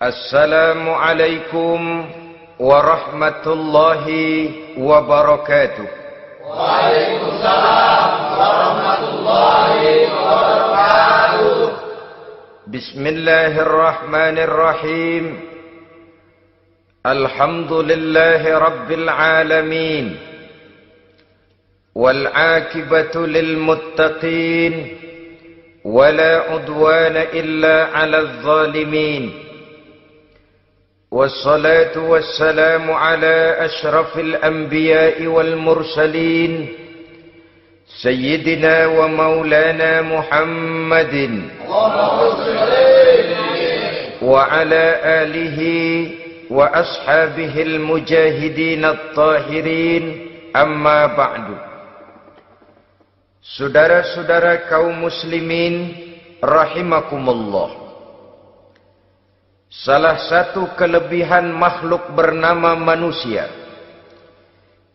Assalamualaikum warahmatullahi wabarakatuh. Waalaikumsalam warahmatullahi wabarakatuh. Bismillahirrahmanirrahim. Alhamdulillahi rabbil alamin. Wal aqibatu lil muttaqin. Wala udwana illa 'alal zalimin. والصلاة والسلام على أشرف الأنبياء والمرسلين سيدنا ومولانا محمد وعلى آله وأصحابه المجاهدين الطاهرين أما بعد. Saudara-saudara kaum muslimin rahimakumullah. Salah satu kelebihan makhluk bernama manusia,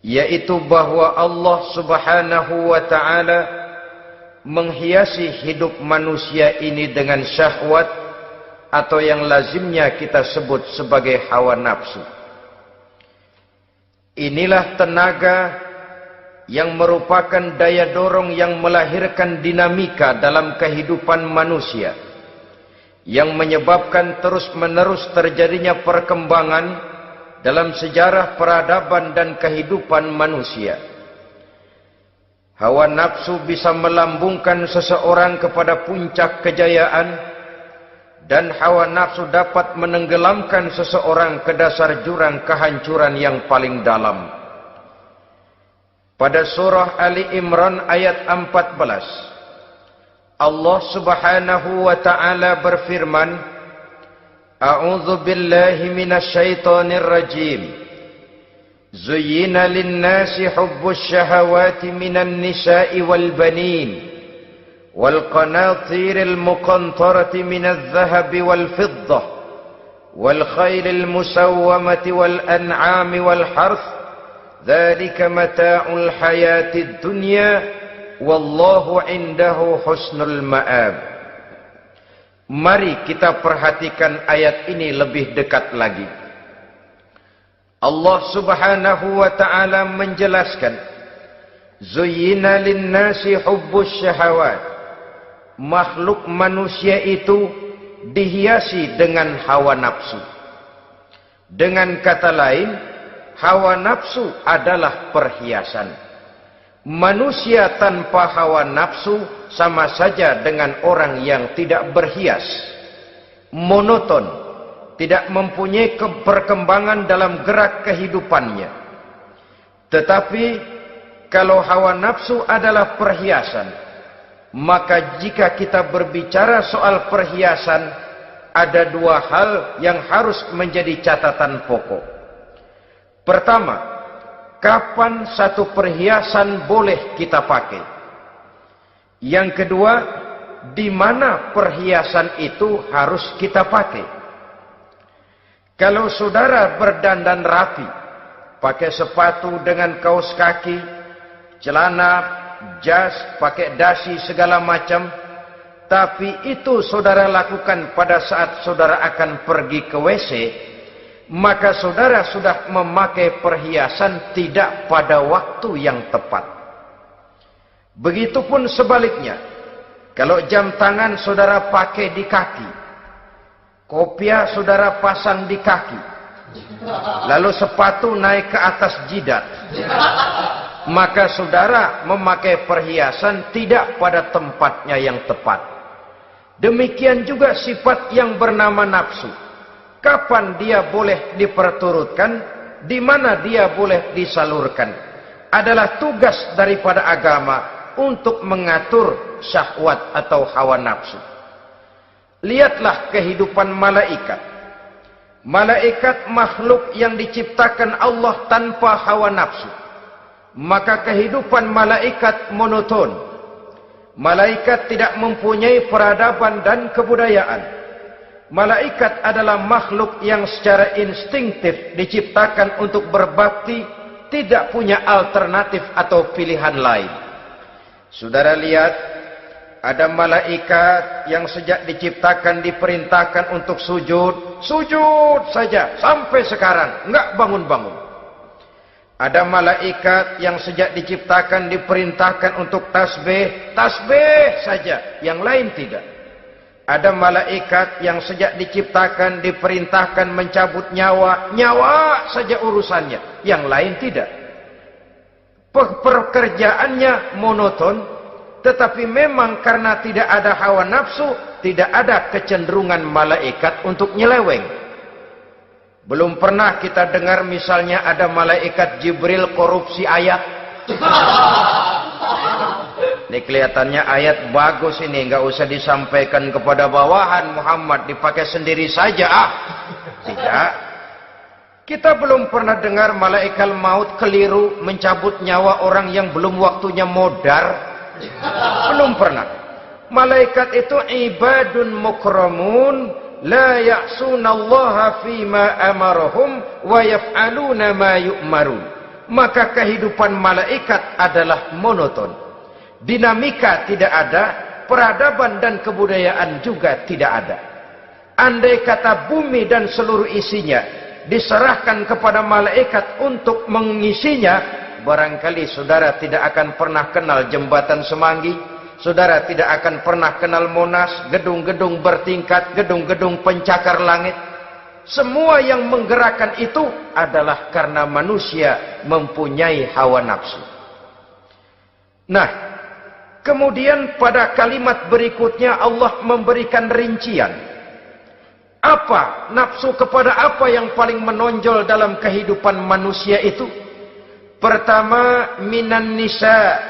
yaitu bahwa Allah subhanahu wa ta'ala menghiasi hidup manusia ini dengan syahwat atau yang lazimnya kita sebut sebagai hawa nafsu. Inilah tenaga yang merupakan daya dorong yang melahirkan dinamika dalam kehidupan manusia, yang menyebabkan terus-menerus terjadinya perkembangan dalam sejarah peradaban dan kehidupan manusia. Hawa nafsu bisa melambungkan seseorang kepada puncak kejayaan, dan hawa nafsu dapat menenggelamkan seseorang ke dasar jurang kehancuran yang paling dalam. Pada surah Ali Imran ayat 14, Allah subhanahu wa ta'ala berfirman, A'udzu billahi minasyaitonir rajim. Zuyyina lin-nasi hubbus syahawati minan nisa'i wal banin wal qanatiril muqantarati minadh dhahabi wal fiddah wal khaylil musawwamati wal an'ami wal harth. Dzalika mata'ul hayatid dunya. Wallahu indahu husnul ma'ab. Mari kita perhatikan ayat ini lebih dekat lagi. Allah subhanahu wa ta'ala menjelaskan, Zuyyina linnasi hubbus syahawat. Makhluk manusia itu dihiasi dengan hawa nafsu. Dengan kata lain, hawa nafsu adalah perhiasan. Manusia tanpa hawa nafsu sama saja dengan orang yang tidak berhias, monoton, tidak mempunyai perkembangan dalam gerak kehidupannya. Tetapi kalau hawa nafsu adalah perhiasan, maka jika kita berbicara soal perhiasan, ada dua hal yang harus menjadi catatan pokok. Pertama, kapan satu perhiasan boleh kita pakai? Yang kedua, di mana perhiasan itu harus kita pakai? Kalau saudara berdandan rapi, pakai sepatu dengan kaos kaki, celana, jas, pakai dasi segala macam, tapi itu saudara lakukan pada saat saudara akan pergi ke WC, maka saudara sudah memakai perhiasan tidak pada waktu yang tepat. Begitupun sebaliknya, kalau jam tangan saudara pakai di kaki, kopiah saudara pasang di kaki, lalu sepatu naik ke atas jidat, maka saudara memakai perhiasan tidak pada tempatnya yang tepat. Demikian juga sifat yang bernama nafsu. kapan dia boleh diperturutkan, di mana dia boleh disalurkan. Adalah tugas daripada agama untuk mengatur syahwat atau hawa nafsu. Lihatlah kehidupan malaikat. Malaikat makhluk yang diciptakan Allah tanpa hawa nafsu. Maka kehidupan malaikat monoton. Malaikat tidak mempunyai peradaban dan kebudayaan. Malaikat adalah makhluk yang secara instinktif diciptakan untuk berbakti, tidak punya alternatif atau pilihan lain. Saudara lihat, ada malaikat yang sejak diciptakan diperintahkan untuk sujud, sujud saja sampai sekarang, enggak bangun-bangun. Ada malaikat yang sejak diciptakan diperintahkan untuk tasbih, tasbih saja, yang lain tidak. Ada malaikat yang sejak diciptakan diperintahkan mencabut nyawa, nyawa saja urusannya, yang lain tidak. Pekerjaannya monoton, tetapi memang karena tidak ada hawa nafsu, tidak ada kecenderungan malaikat untuk nyeleweng. Belum pernah kita dengar misalnya ada malaikat Jibril korupsi ayat. Ini kelihatannya ayat bagus ini, nggak usah disampaikan kepada bawahan Muhammad, dipakai sendiri saja. Tidak. Kita belum pernah dengar malaikat maut keliru mencabut nyawa orang yang belum waktunya modar. Belum pernah. Malaikat itu ibadun mukramun, la ya'sunallaha fima amarahum wa yaf'aluna ma yu'marun. Maka kehidupan malaikat adalah monoton. Dinamika tidak ada, peradaban dan kebudayaan juga tidak ada. Andai kata bumi dan seluruh isinya diserahkan kepada malaikat untuk mengisinya, barangkali saudara tidak akan pernah kenal jembatan Semanggi, saudara tidak akan pernah kenal Monas, gedung-gedung bertingkat, gedung-gedung pencakar langit. Semua yang menggerakkan itu adalah karena manusia mempunyai hawa nafsu. Nah, kemudian pada kalimat berikutnya Allah memberikan rincian. Apa nafsu kepada apa yang paling menonjol dalam kehidupan manusia itu? Pertama, minan nisa,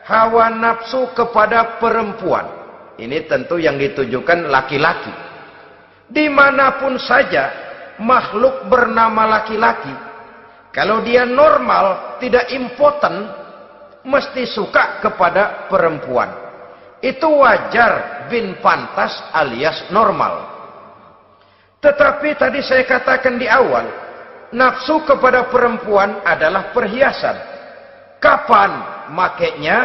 hawa nafsu kepada perempuan. Ini tentu yang ditujukan laki-laki. Dimanapun saja makhluk bernama laki-laki, kalau dia normal, tidak impoten, mesti suka kepada perempuan. Itu wajar, bin pantas alias normal. Tetapi tadi saya katakan di awal, nafsu kepada perempuan adalah perhiasan. Kapan makainya,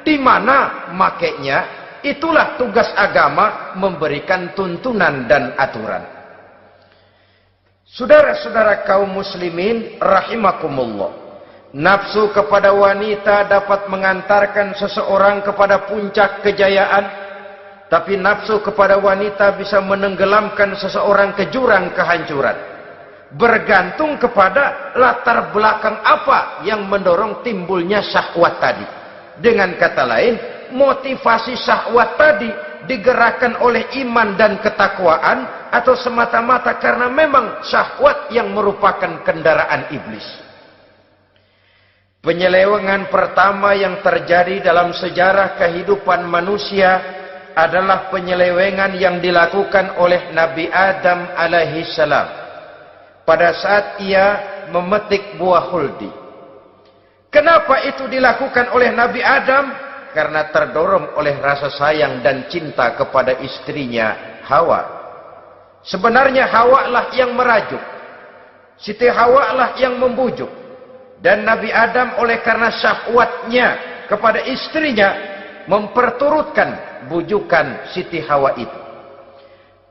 di mana makainya, itulah tugas agama memberikan tuntunan dan aturan. Saudara-saudara kaum muslimin rahimakumullah, nafsu kepada wanita dapat mengantarkan seseorang kepada puncak kejayaan, tapi nafsu kepada wanita bisa menenggelamkan seseorang ke jurang kehancuran. Bergantung kepada latar belakang apa yang mendorong timbulnya syahwat tadi. Dengan kata lain, motivasi syahwat tadi digerakkan oleh iman dan ketakwaan, atau semata-mata karena memang syahwat yang merupakan kendaraan iblis. Penyelewengan pertama yang terjadi dalam sejarah kehidupan manusia adalah penyelewengan yang dilakukan oleh Nabi Adam alaihissalam pada saat ia memetik buah huldi. Kenapa itu dilakukan oleh Nabi Adam? Karena terdorong oleh rasa sayang dan cinta kepada istrinya Hawa. Sebenarnya Hawa lah yang merajuk, Siti Hawa lah yang membujuk, dan Nabi Adam oleh karena syahwatnya kepada istrinya memperturutkan bujukan Siti Hawa itu.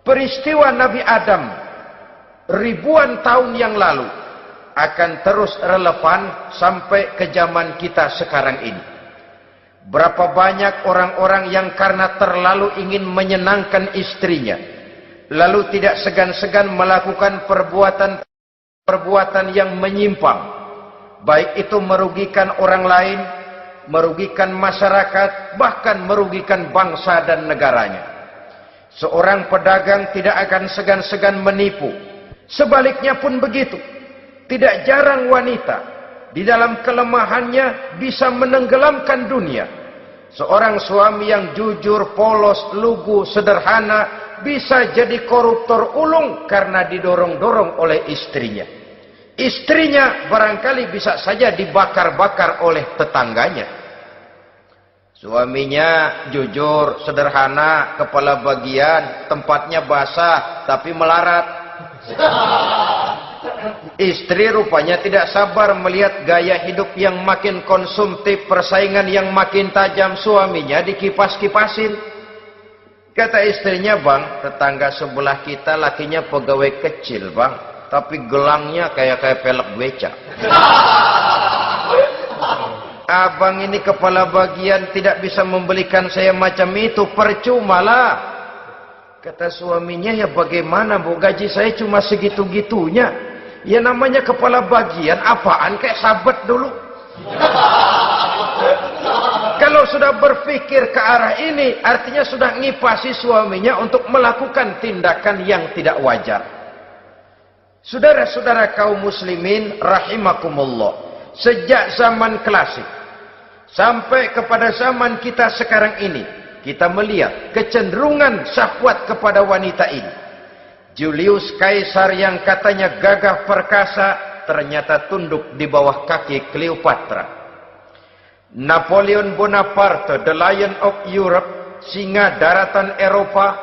Peristiwa Nabi Adam ribuan tahun yang lalu akan terus relevan sampai ke zaman kita sekarang ini. Berapa banyak orang-orang yang karena terlalu ingin menyenangkan istrinya, lalu tidak segan-segan melakukan perbuatan yang menyimpang, baik itu merugikan orang lain, merugikan masyarakat, bahkan merugikan bangsa dan negaranya. Seorang pedagang tidak akan segan-segan menipu, Sebaliknya pun begitu. Tidak jarang wanita di dalam kelemahannya bisa menenggelamkan dunia. Seorang suami yang jujur, polos, lugu, sederhana bisa jadi koruptor ulung karena didorong-dorong oleh istrinya. Istrinya barangkali bisa saja dibakar-bakar oleh tetangganya. Suaminya jujur, sederhana, kepala bagian, tempatnya basah tapi melarat. Istri rupanya tidak sabar melihat gaya hidup yang makin konsumtif, persaingan yang makin tajam. Suaminya dikipas-kipasin. Kata istrinya, "Bang, tetangga sebelah kita lakinya pegawai kecil, Bang, tapi gelangnya kayak pelek beca. Abang ini kepala bagian tidak bisa membelikan saya macam itu, percumalah." Kata suaminya, "Ya bagaimana, Bu, gaji saya cuma segitu-gitunya." Ya namanya kepala bagian, apaan, kayak sabet dulu. Kalau sudah berpikir ke arah ini, artinya sudah ngipasi suaminya untuk melakukan tindakan yang tidak wajar. Saudara-saudara kaum muslimin rahimakumullah, sejak zaman klasik sampai kepada zaman kita sekarang ini, kita melihat kecenderungan syahwat kepada wanita ini. Julius Kaisar yang katanya gagah perkasa ternyata tunduk di bawah kaki Cleopatra. Napoleon Bonaparte, the Lion of Europe, singa daratan Eropa,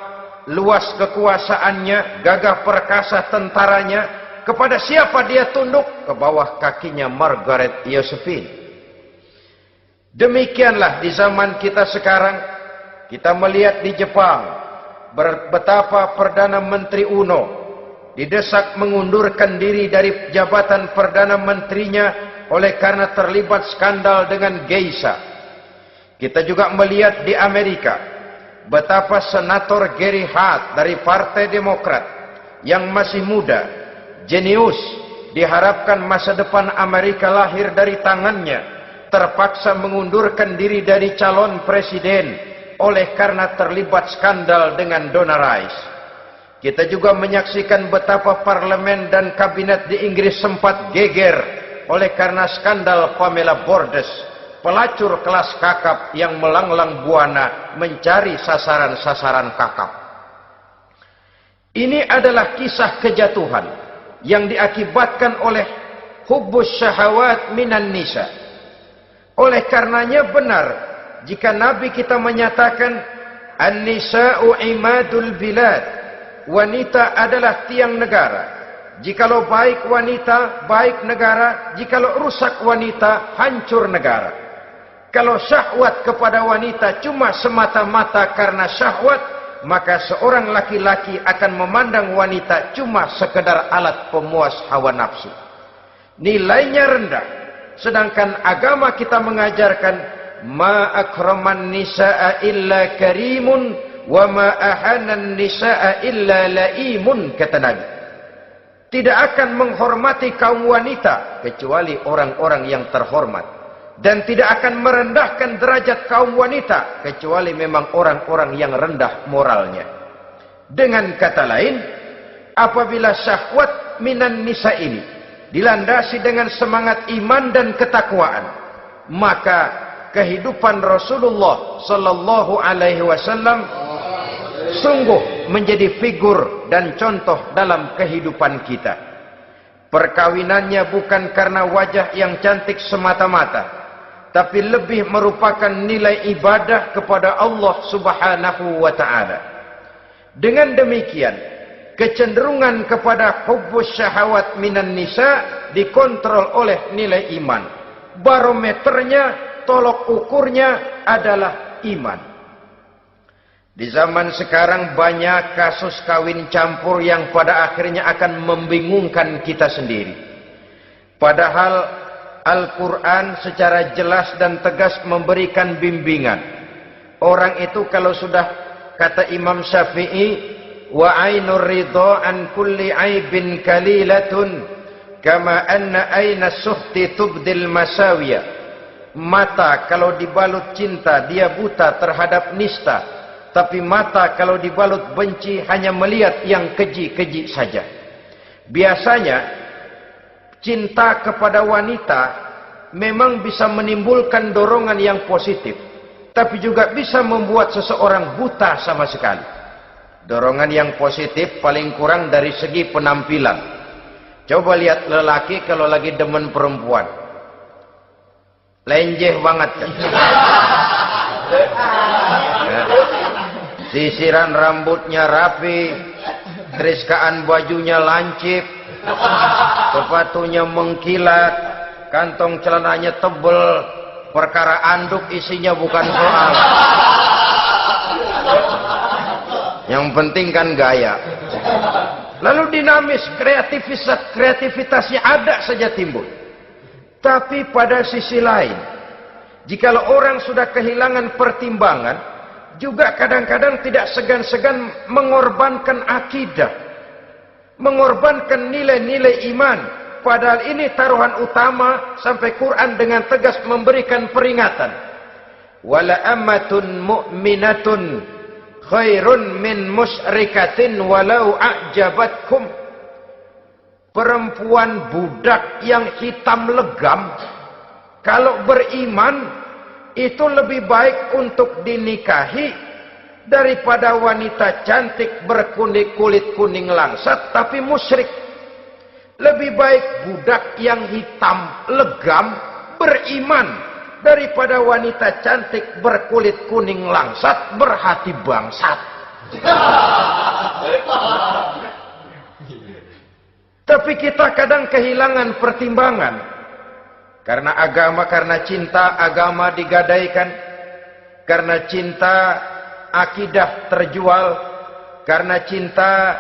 luas kekuasaannya, gagah perkasa tentaranya, kepada siapa dia tunduk? Ke bawah kakinya Margaret Josephine. Demikianlah di zaman kita sekarang, kita melihat di Jepang, betapa Perdana Menteri Uno didesak mengundurkan diri dari jabatan Perdana Menterinya oleh karena terlibat skandal dengan geisha. Kita juga melihat di Amerika betapa Senator Gary Hart dari Partai Demokrat yang masih muda, jenius, diharapkan masa depan Amerika lahir dari tangannya, terpaksa mengundurkan diri dari calon presiden oleh karena terlibat skandal dengan Donna Rice. Kita juga menyaksikan betapa parlemen dan kabinet di Inggris sempat geger oleh karena skandal Pamela Bordes, pelacur kelas kakap yang melanglang buana mencari sasaran-sasaran kakap. Ini adalah kisah kejatuhan yang diakibatkan oleh hubbus syahawat minan nisa. Oleh karenanya benar jika Nabi kita menyatakan an-nisa'u imadul bilad, wanita adalah tiang negara. Jikalau baik wanita, baik negara. Jikalau rusak wanita, hancur negara. Kalau syahwat kepada wanita cuma semata-mata karena syahwat, maka seorang laki-laki akan memandang wanita cuma sekedar alat pemuas hawa nafsu. Nilainya rendah. Sedangkan agama kita mengajarkan ma akraman nisaa illa karimun wa ma ahanan nisaa illa laimun, kata Nabi. Tidak akan menghormati kaum wanita kecuali orang-orang yang terhormat, dan tidak akan merendahkan derajat kaum wanita kecuali memang orang-orang yang rendah moralnya. Dengan kata lain, apabila syahwat minan nisa ini dilandasi dengan semangat iman dan ketakwaan, maka kehidupan Rasulullah sallallahu alaihi wasallam sungguh menjadi figur dan contoh dalam kehidupan kita. Perkawinannya bukan karena wajah yang cantik semata-mata, tapi lebih merupakan nilai ibadah kepada Allah Subhanahu wa taala. Dengan demikian, kecenderungan kepada hubbus syahawat minan nisa dikontrol oleh nilai iman. Barometernya, tolok ukurnya adalah iman. Di zaman sekarang banyak kasus kawin campur yang pada akhirnya akan membingungkan kita sendiri. Padahal Al-Quran secara jelas dan tegas memberikan bimbingan. Orang itu kalau sudah, kata Imam Syafi'i, wa ainur ridha an kulli aibin kalilatun kama anna aina suhti tubdil masawiya. Mata kalau dibalut cinta dia buta terhadap nista, tapi mata kalau dibalut benci hanya melihat yang keji-keji saja. Biasanya cinta kepada wanita memang bisa menimbulkan dorongan yang positif, tapi juga bisa membuat seseorang buta sama sekali. Dorongan yang positif paling kurang dari segi penampilan. Coba lihat lelaki kalau lagi demen perempuan, lenjeh banget kan? Ya. Sisiran rambutnya rapi, teriskaan bajunya lancip, sepatunya mengkilat, kantong celananya tebel, perkara anduk isinya bukan soal. Yang penting kan gaya. Lalu dinamis, kreativitasnya ada saja timbul. Tapi pada sisi lain, jikalau orang sudah kehilangan pertimbangan, juga kadang-kadang tidak segan-segan mengorbankan akidah, mengorbankan nilai-nilai iman. Padahal ini taruhan utama, sampai Quran dengan tegas memberikan peringatan. Wala ammatun mu'minatun khairun min musyrikatin walau a'jabatkum. Perempuan budak yang hitam legam, kalau beriman, itu lebih baik untuk dinikahi daripada wanita cantik berkulit kuning langsat tapi musyrik. Lebih baik budak yang hitam legam beriman daripada wanita cantik berkulit kuning langsat berhati bangsat. Tapi kita kadang kehilangan pertimbangan. Karena agama, karena cinta agama digadaikan. Karena cinta akidah terjual. Karena cinta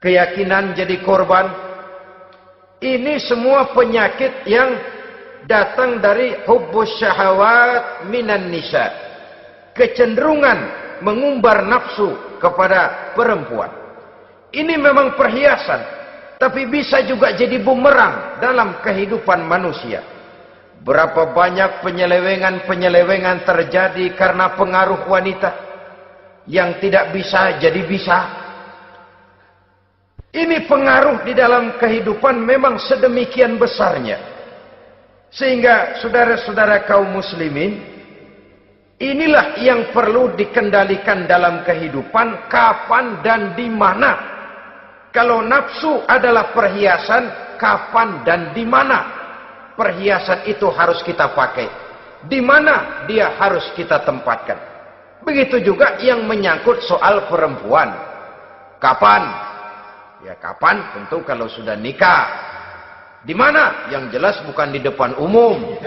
keyakinan jadi korban. Ini semua penyakit yang datang dari hubbus syahawat minan nisa. Kecenderungan mengumbar nafsu kepada perempuan. Ini memang perhiasan, tapi bisa juga jadi bumerang dalam kehidupan manusia. Berapa banyak penyelewengan terjadi karena pengaruh wanita yang tidak bisa jadi bisa. Ini pengaruh di dalam kehidupan memang sedemikian besarnya. Sehingga saudara-saudara kaum muslimin, inilah yang perlu dikendalikan dalam kehidupan, kapan dan di mana. Kalau nafsu adalah perhiasan, kapan dan di mana perhiasan itu harus kita pakai? Di mana dia harus kita tempatkan? Begitu juga yang menyangkut soal perempuan. Kapan? Ya kapan? Tentu kalau sudah nikah. Di mana? Yang jelas bukan di depan umum.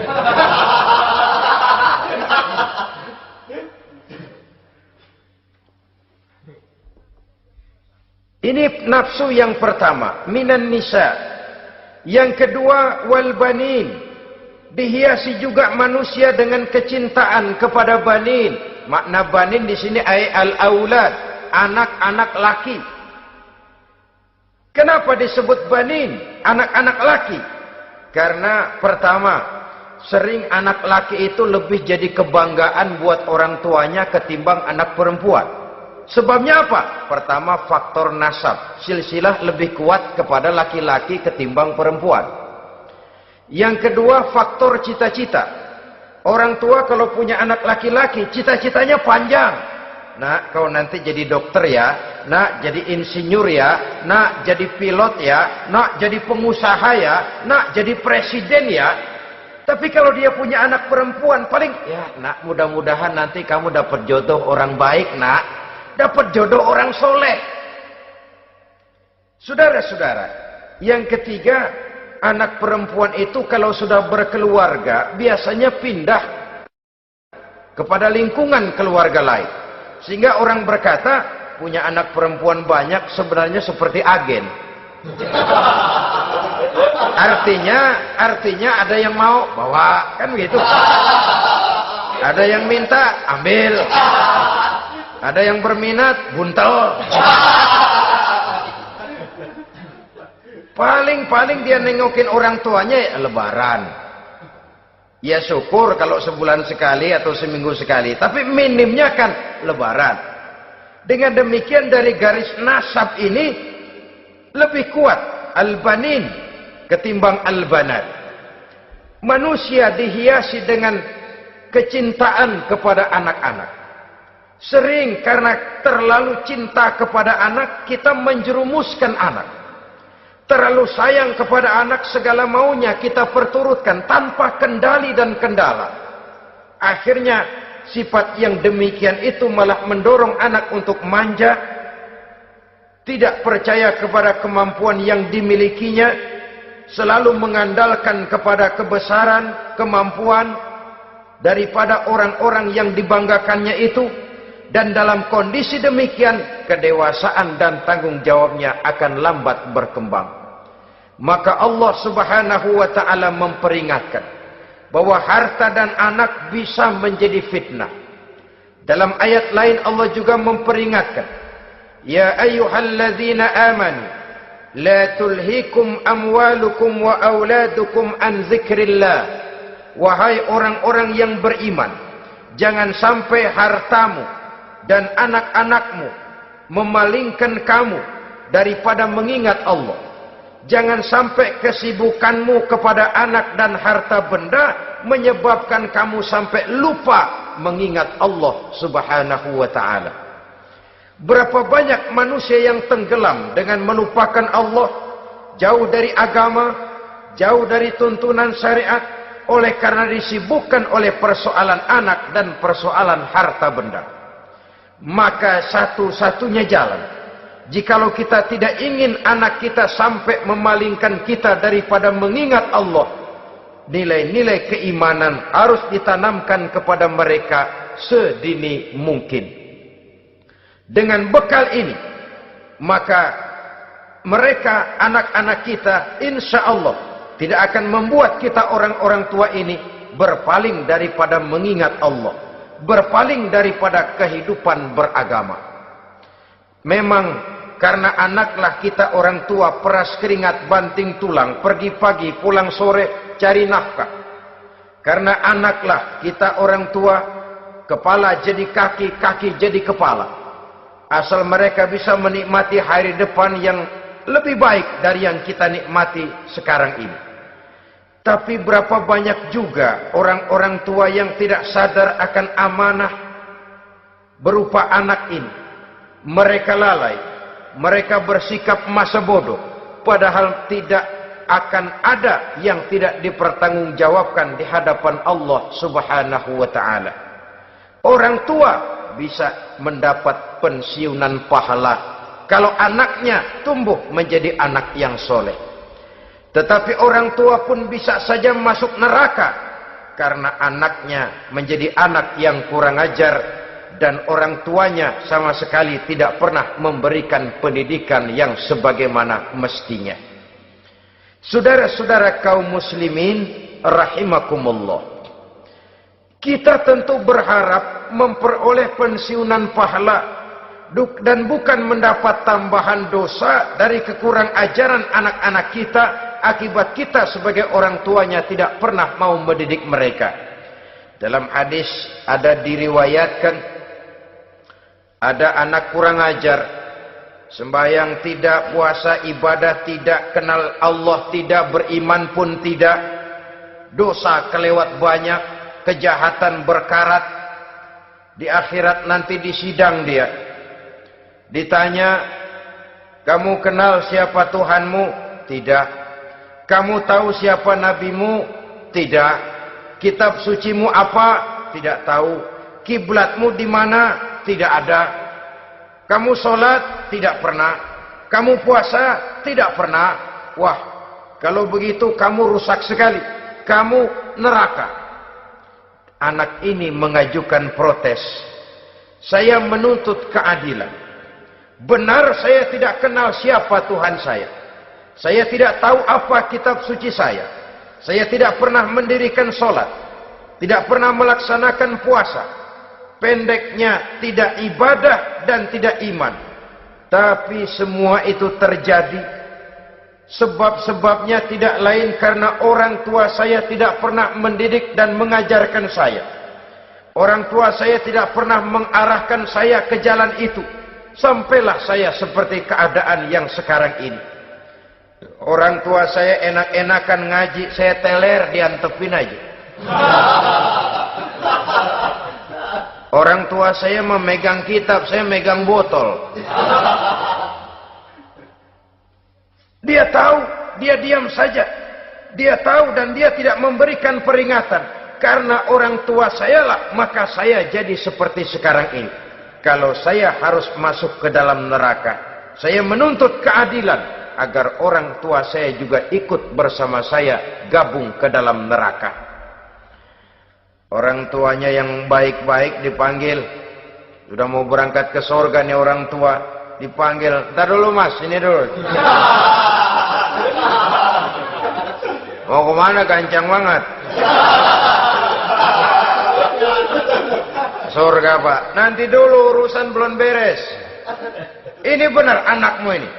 Ini nafsu yang pertama, minan nisa. Yang kedua, wal banin. Dihiasi juga manusia dengan kecintaan kepada banin. Makna banin di sini al-aulad, anak-anak laki. Kenapa disebut banin, anak-anak laki? Karena pertama, sering anak laki itu lebih jadi kebanggaan buat orang tuanya ketimbang anak perempuan. Sebabnya apa? Pertama, faktor nasab. Silsilah lebih kuat kepada laki-laki ketimbang perempuan. Yang kedua, faktor cita-cita. Orang tua kalau punya anak laki-laki, cita-citanya panjang. Nak, kau nanti jadi dokter ya. Nak, jadi insinyur ya. Nak, jadi pilot ya. Nak, jadi pengusaha ya. Nak, jadi presiden ya. Tapi kalau dia punya anak perempuan, paling, ya nak, mudah-mudahan nanti kamu dapat jodoh orang baik, nak. Dapat jodoh orang soleh. Saudara-saudara, yang ketiga, anak perempuan itu kalau sudah berkeluarga, biasanya pindah kepada lingkungan keluarga lain. Sehingga orang berkata, punya anak perempuan banyak sebenarnya seperti agen. Artinya ada yang mau bawa, kan begitu. Ada yang minta, ambil. Ada yang berminat, buntel. Paling dia nengokin orang tuanya ya lebaran. Ya syukur kalau sebulan sekali atau seminggu sekali. Tapi minimnya kan lebaran. Dengan demikian dari garis nasab ini, lebih kuat al-banin ketimbang al-banat. Manusia dihiasi dengan kecintaan kepada anak-anak. Sering karena terlalu cinta kepada anak, kita menjerumuskan anak. Terlalu sayang kepada anak, segala maunya kita perturutkan tanpa kendali dan kendala. Akhirnya sifat yang demikian itu malah mendorong anak untuk manja, tidak percaya kepada kemampuan yang dimilikinya, selalu mengandalkan kepada kebesaran, kemampuan daripada orang-orang yang dibanggakannya itu. Dan dalam kondisi demikian, kedewasaan dan tanggung jawabnya akan lambat berkembang. Maka Allah Subhanahu wa ta'ala memperingatkan bahwa harta dan anak bisa menjadi fitnah. Dalam ayat lain Allah juga memperingatkan, ya ayyuhalladzina amanu la tulhikum amwalukum wa auladukum an dzikrillah. Wahai orang-orang yang beriman, jangan sampai hartamu dan anak-anakmu memalingkan kamu daripada mengingat Allah. Jangan sampai kesibukanmu kepada anak dan harta benda menyebabkan kamu sampai lupa mengingat Allah Subhanahu wa ta'ala. Berapa banyak manusia yang tenggelam dengan melupakan Allah, jauh dari agama, jauh dari tuntunan syariat, oleh karena disibukkan oleh persoalan anak dan persoalan harta benda. Maka satu-satunya jalan, jikalau kita tidak ingin anak kita sampai memalingkan kita daripada mengingat Allah, nilai-nilai keimanan harus ditanamkan kepada mereka sedini mungkin. Dengan bekal ini, maka mereka, anak-anak kita, insya Allah tidak akan membuat kita orang-orang tua ini berpaling daripada mengingat Allah, berpaling daripada kehidupan beragama. Memang karena anaklah kita orang tua peras keringat banting tulang, pergi pagi pulang sore cari nafkah. Karena anaklah kita orang tua, kepala jadi kaki, kaki jadi kepala. Asal mereka bisa menikmati hari depan yang lebih baik dari yang kita nikmati sekarang ini. Tapi berapa banyak juga orang-orang tua yang tidak sadar akan amanah berupa anak ini. Mereka lalai, mereka bersikap masa bodoh, padahal tidak akan ada yang tidak dipertanggungjawabkan di hadapan Allah Subhanahu wa ta'ala. Orang tua bisa mendapat pensiunan pahala kalau anaknya tumbuh menjadi anak yang soleh. Tetapi orang tua pun bisa saja masuk neraka karena anaknya menjadi anak yang kurang ajar dan orang tuanya sama sekali tidak pernah memberikan pendidikan yang sebagaimana mestinya. Saudara-saudara kaum muslimin rahimakumullah, kita tentu berharap memperoleh pensiunan pahala dan bukan mendapat tambahan dosa dari kekurang ajaran anak-anak kita akibat kita sebagai orang tuanya tidak pernah mau mendidik mereka. Dalam hadis ada diriwayatkan, ada anak kurang ajar, sembahyang tidak, puasa ibadah tidak, kenal Allah tidak, beriman pun tidak, dosa kelewat banyak, kejahatan berkarat. Di akhirat nanti disidang dia, ditanya, kamu kenal siapa Tuhanmu? Tidak. Kamu tahu siapa nabimu? Tidak. Kitab sucimu apa? Tidak tahu. Kiblatmu di mana? Tidak ada. Kamu sholat? Tidak pernah. Kamu puasa? Tidak pernah. Wah, kalau begitu kamu rusak sekali. Kamu neraka. Anak ini mengajukan protes. Saya menuntut keadilan. Benar saya tidak kenal siapa Tuhan saya. Saya tidak tahu apa kitab suci saya. Saya tidak pernah mendirikan sholat. Tidak pernah melaksanakan puasa. Pendeknya tidak ibadah dan tidak iman. Tapi semua itu terjadi. Sebab-sebabnya tidak lain karena orang tua saya tidak pernah mendidik dan mengajarkan saya. Orang tua saya tidak pernah mengarahkan saya ke jalan itu. Sampailah saya seperti keadaan yang sekarang ini. Orang tua saya enak-enakan ngaji, saya teler diantepin aja. Orang tua saya memegang kitab, saya megang botol. Dia tahu, dia diam saja. Dia tahu dan dia tidak memberikan peringatan. Karena orang tua saya lah, maka saya jadi seperti sekarang ini. Kalau saya harus masuk ke dalam neraka, saya menuntut keadilan agar orang tua saya juga ikut bersama saya gabung ke dalam neraka. Orang tuanya yang baik-baik dipanggil, sudah mau berangkat ke surga nih orang tua, dipanggil, "Ntar dulu mas, ini dulu." Mau kemana, gancang banget? Surga pak, nanti dulu urusan belum beres. Ini benar anakmu ini?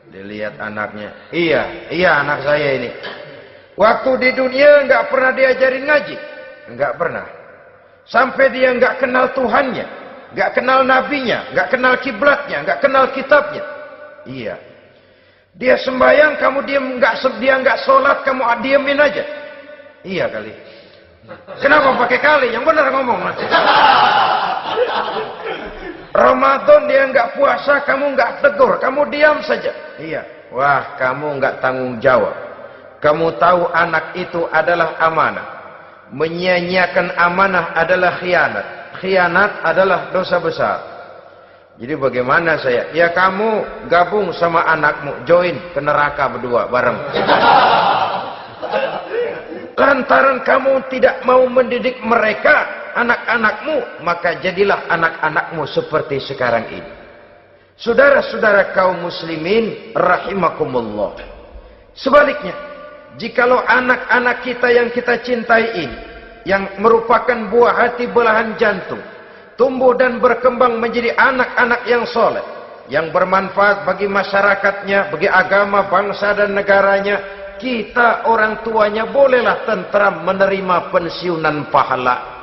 Dilihat anaknya, iya anak saya ini. Waktu di dunia nggak pernah diajarin ngaji, nggak pernah. Sampai dia nggak kenal Tuhannya, nggak kenal nabinya, nggak kenal kiblatnya, nggak kenal kitabnya. Iya. Dia sembahyang, kamu dia nggak sholat, kamu diemin aja. Iya kali. Kenapa pakai kali? Yang benar ngomong. Ramadan dia nggak puasa, kamu nggak tegur, kamu diam saja. Iya. Wah, kamu nggak tanggung jawab. Kamu tahu anak itu adalah amanah. Menyia-nyiakan amanah adalah khianat. Khianat adalah dosa besar. Jadi bagaimana saya? Ya kamu gabung sama anakmu, join ke neraka berdua bareng. Lantaran kamu tidak mau mendidik mereka, anak-anakmu, maka jadilah anak-anakmu seperti sekarang ini. Saudara-saudara kaum muslimin rahimakumullah. Sebaliknya, jikalau anak-anak kita yang kita cintai ini, yang merupakan buah hati belahan jantung, tumbuh dan berkembang menjadi anak-anak yang soleh, yang bermanfaat bagi masyarakatnya, bagi agama, bangsa dan negaranya, kita orang tuanya bolehlah tentram menerima pensiunan pahala.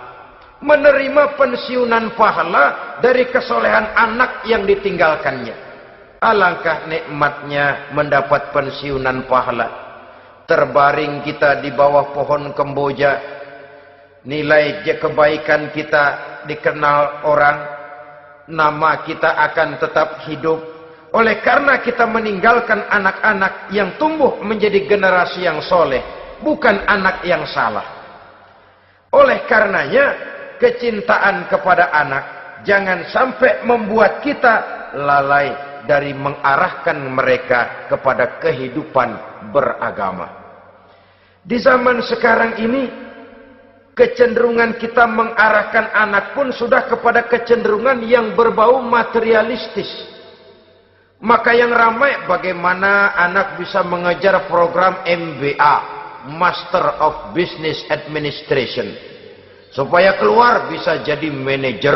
Menerima pensiunan pahala dari kesolehan anak yang ditinggalkannya. Alangkah nikmatnya mendapat pensiunan pahala. Terbaring kita di bawah pohon kemboja, nilai kebaikan kita dikenal orang, nama kita akan tetap hidup. Oleh karena kita meninggalkan anak-anak yang tumbuh menjadi generasi yang soleh, bukan anak yang salah. Oleh karenanya, kecintaan kepada anak jangan sampai membuat kita lalai dari mengarahkan mereka kepada kehidupan beragama. Di zaman sekarang ini, kecenderungan kita mengarahkan anak pun sudah kepada kecenderungan yang berbau materialistis. Maka yang ramai bagaimana anak bisa mengejar program MBA, Master of Business Administration, supaya keluar bisa jadi manajer.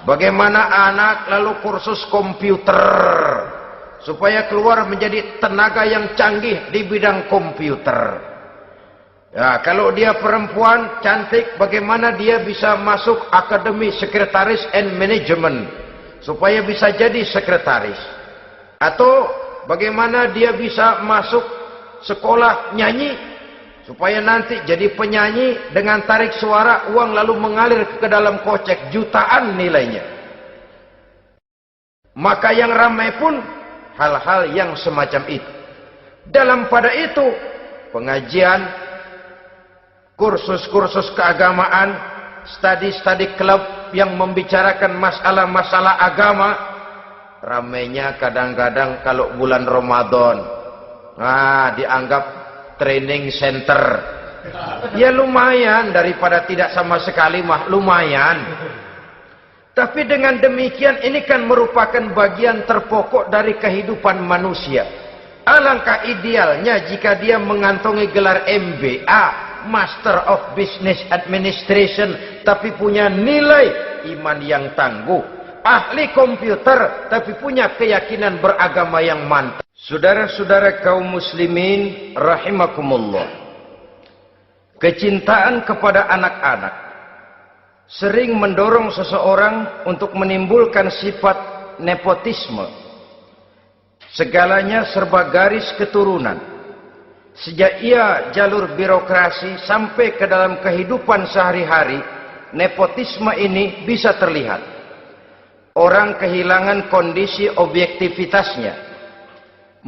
Bagaimana anak lalu kursus komputer, supaya keluar menjadi tenaga yang canggih di bidang komputer. Ya, kalau dia perempuan cantik, bagaimana dia bisa masuk akademi sekretaris and management, supaya bisa jadi sekretaris. Atau bagaimana dia bisa masuk sekolah nyanyi, supaya nanti jadi penyanyi dengan tarik suara, uang lalu mengalir ke dalam kocek jutaan nilainya. Maka yang ramai pun hal-hal yang semacam itu. Dalam pada itu, pengajian, kursus-kursus keagamaan, studi-studi klub yang membicarakan masalah-masalah agama, ramainya kadang-kadang kalau bulan Ramadan, dianggap training center. Ya lumayan, daripada tidak sama sekali mah lumayan. Tapi dengan demikian ini kan merupakan bagian terpokok dari kehidupan manusia. Alangkah idealnya jika dia mengantongi gelar MBA, Master of Business Administration, tapi punya nilai iman yang tangguh, ahli komputer tapi punya keyakinan beragama yang mantap. Saudara-saudara kaum muslimin rahimakumullah, kecintaan kepada anak-anak sering mendorong seseorang untuk menimbulkan sifat nepotisme, Segalanya serba garis keturunan. Sejak ia jalur birokrasi sampai ke dalam kehidupan sehari-hari, nepotisme ini bisa terlihat. Orang kehilangan kondisi objektivitasnya.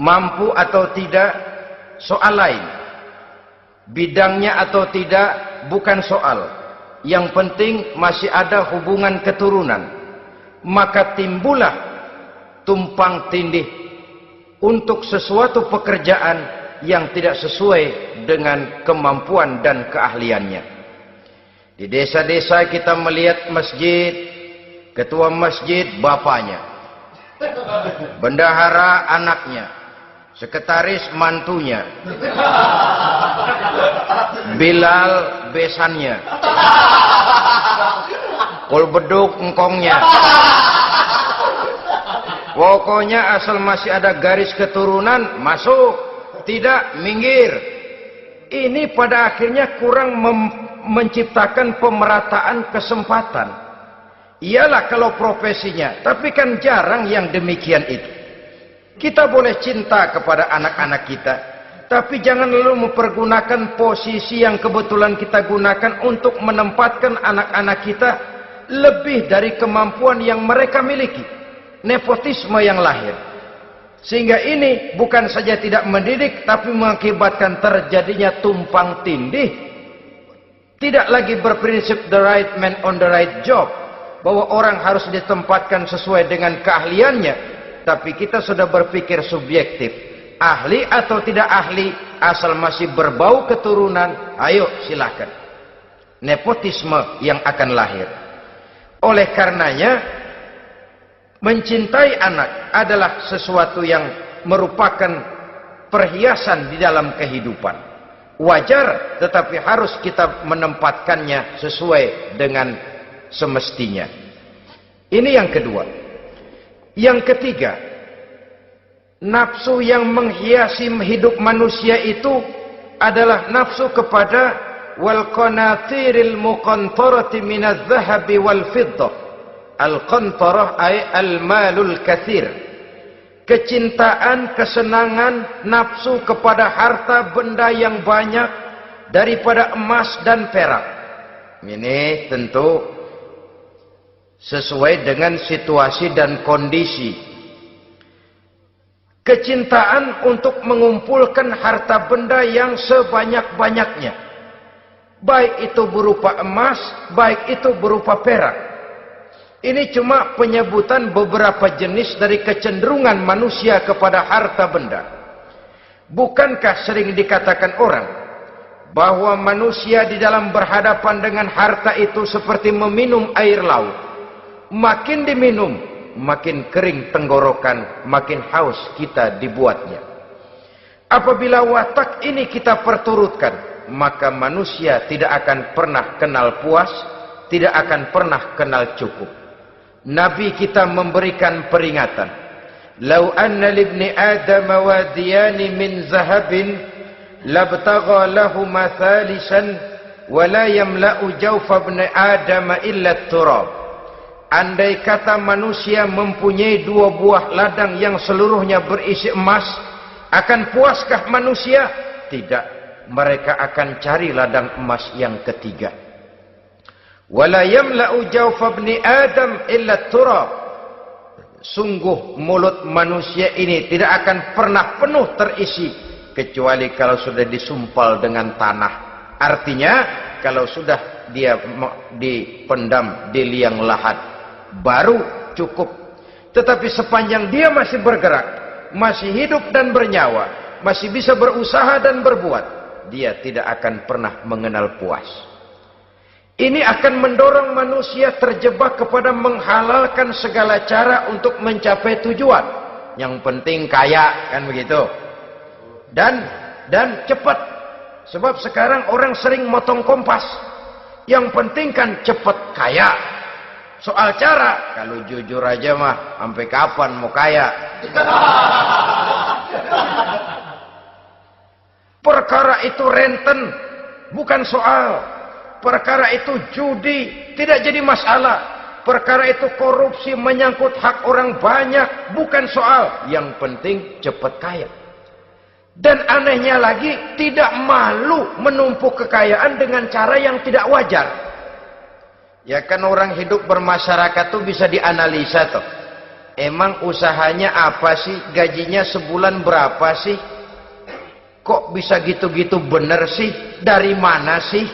Mampu atau tidak, soal lain. Bidangnya atau tidak, bukan soal. Yang penting masih ada hubungan keturunan. Maka timbullah tumpang tindih untuk sesuatu pekerjaan yang tidak sesuai dengan kemampuan dan keahliannya. Di desa-desa kita melihat masjid, ketua masjid bapaknya, bendahara anaknya, sekretaris mantunya, Bilal besannya, kul beduk engkongnya. Pokoknya asal masih ada garis keturunan, masuk. Tidak, minggir. Ini pada akhirnya kurang menciptakan pemerataan kesempatan. Iyalah kalau profesinya, tapi kan jarang yang demikian itu. Kita boleh cinta kepada anak-anak kita, tapi jangan lalu mempergunakan posisi yang kebetulan kita gunakan untuk menempatkan anak-anak kita lebih dari kemampuan yang mereka miliki. Nepotisme yang lahir. Sehingga ini bukan saja tidak mendidik, tapi mengakibatkan terjadinya tumpang tindih. Tidak lagi berprinsip the right man on the right job, bahwa orang harus ditempatkan sesuai dengan keahliannya, tapi kita sudah berpikir subjektif. Ahli atau tidak ahli, asal masih berbau keturunan, ayo silakan. Nepotisme yang akan lahir. Oleh karenanya, mencintai anak adalah sesuatu yang merupakan perhiasan di dalam kehidupan. Wajar, tetapi harus kita menempatkannya sesuai dengan semestinya. Ini yang kedua. Yang ketiga, nafsu yang menghiasi hidup manusia itu adalah nafsu kepada wal qanatiril muqantarati minadh dhahabi wal fiddah. Al-qantarah ay al-malul katsir. Kecintaan, kesenangan, nafsu kepada harta benda yang banyak daripada emas dan perak. Ini tentu sesuai dengan situasi dan kondisi. Kecintaan untuk mengumpulkan harta benda yang sebanyak-banyaknya. Baik itu berupa emas, baik itu berupa perak. Ini cuma penyebutan beberapa jenis dari kecenderungan manusia kepada harta benda. Bukankah sering dikatakan orang bahwa manusia di dalam berhadapan dengan harta itu seperti meminum air laut. Makin diminum, makin kering tenggorokan, makin haus kita dibuatnya. Apabila watak ini kita perturutkan, maka manusia tidak akan pernah kenal puas, tidak akan pernah kenal cukup. Nabi kita memberikan peringatan. Lau anna libni Adam wadiyani min zahabin labtagha lahu mathalisan wa la yamla'u jawfa ibni Adam illa turab. Andai kata manusia mempunyai dua buah ladang yang seluruhnya berisi emas, akan puaskah manusia? Tidak. Mereka akan cari ladang emas yang ketiga. Wala yamla'u jawfa ibni Adam illa turab. Sungguh mulut manusia ini tidak akan pernah penuh terisi kecuali kalau sudah disumpal dengan tanah. Artinya kalau sudah dia dipendam di liang lahat baru cukup. Tetapi sepanjang dia masih bergerak, masih hidup dan bernyawa, masih bisa berusaha dan berbuat, dia tidak akan pernah mengenal puas. Ini akan mendorong manusia terjebak kepada menghalalkan segala cara untuk mencapai tujuan. Yang penting kaya, kan begitu. Dan cepat. Sebab sekarang orang sering motong kompas. Yang penting kan cepat kaya. Soal cara, kalau jujur aja mah, sampai kapan mau kaya? Perkara itu renten, bukan soal. Perkara itu judi, tidak jadi masalah. perkara itu korupsi, menyangkut hak orang banyak, bukan soal. Yang penting cepat kaya. Dan anehnya lagi, tidak malu menumpuk kekayaan dengan cara yang tidak wajar. Ya kan orang hidup bermasyarakat tuh bisa dianalisa tuh. Emang usahanya apa sih? Gajinya sebulan berapa sih? Kok bisa gitu-gitu bener sih? Dari mana sih?